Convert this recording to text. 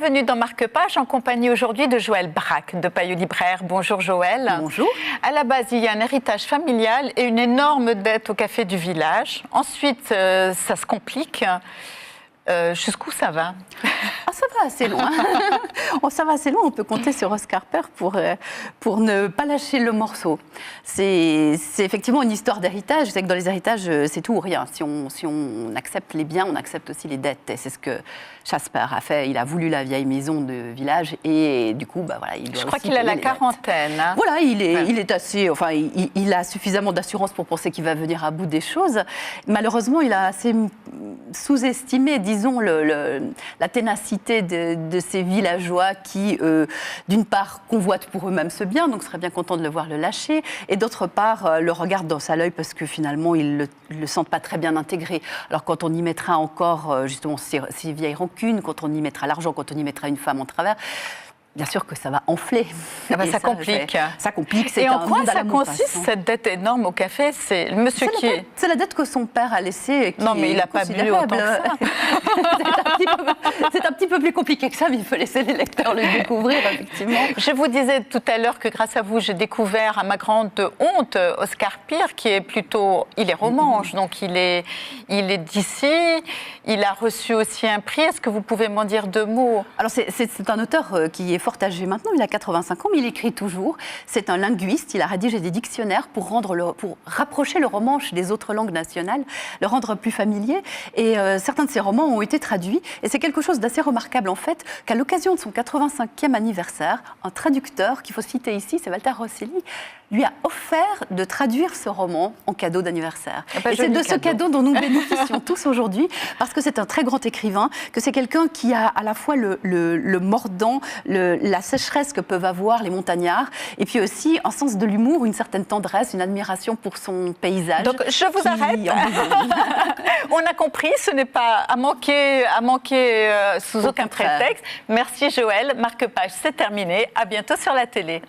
Bienvenue dans Marque-Page en compagnie aujourd'hui de Joëlle Braque de Payot Libraire. Bonjour Joëlle. Bonjour. À la base, il y a un héritage familial et une énorme dette au café du village. Ensuite, ça se complique. Jusqu'où ça va? Ça va assez loin. Ça va assez loin. On peut compter sur Oscar Peirre pour ne pas lâcher le morceau. C'est effectivement une histoire d'héritage. C'est que dans les héritages, c'est tout ou rien. Si on accepte les biens, on accepte aussi les dettes. Et c'est ce que Jasper a fait. Il a voulu la vieille maison de village et du coup, voilà, il doit. Je crois qu'il a la quarantaine. Hein. Voilà, il est assez. Enfin, il a suffisamment d'assurance pour penser qu'il va venir à bout des choses. Malheureusement, il a assez sous-estimé, disons, la ténacité de ces villageois qui, d'une part, convoitent pour eux-mêmes ce bien, donc seraient bien contents de le voir le lâcher, et d'autre part, le regardent dans sa l'œil parce que finalement, ils ne le sentent pas très bien intégré. Alors, quand on y mettra encore, justement, ces vieilles rancunes, quand on y mettra l'argent, quand on y mettra une femme en travers, bien sûr que ça va enfler. Ça complique. Ça complique. Et en quoi ça consiste, cette dette énorme au café? C'est le monsieur qui est... C'est la dette que son père a laissée. Non, mais il n'a pas bu autant que ça. C'est un petit peu plus compliqué que ça, mais il faut laisser les lecteurs le découvrir, effectivement. Je vous disais tout à l'heure que grâce à vous, j'ai découvert à ma grande honte Oscar Peirre, qui est plutôt... Il est romanche, donc il est d'ici. Il a reçu aussi un prix. Est-ce que vous pouvez m'en dire deux mots? Alors, c'est un auteur qui est fort âgé maintenant, il a 85 ans, mais il écrit toujours. C'est un linguiste, il a rédigé des dictionnaires pour rapprocher le romanche des autres langues nationales, le rendre plus familier. Et certains de ses romans ont été traduits. Et c'est quelque chose d'assez remarquable, en fait, qu'à l'occasion de son 85e anniversaire, un traducteur, qu'il faut citer ici, c'est Walter Rosselli, lui a offert de traduire ce roman en cadeau d'anniversaire. Et c'est de ce cadeau dont nous bénéficions tous aujourd'hui, parce que c'est un très grand écrivain, que c'est quelqu'un qui a à la fois le mordant, la sécheresse que peuvent avoir les montagnards, et puis aussi un sens de l'humour, une certaine tendresse, une admiration pour son paysage. Donc je vous arrête. On a compris, ce n'est pas à manquer sous aucun prétexte. Merci Joëlle. Marque-Page, c'est terminé. À bientôt sur la télé.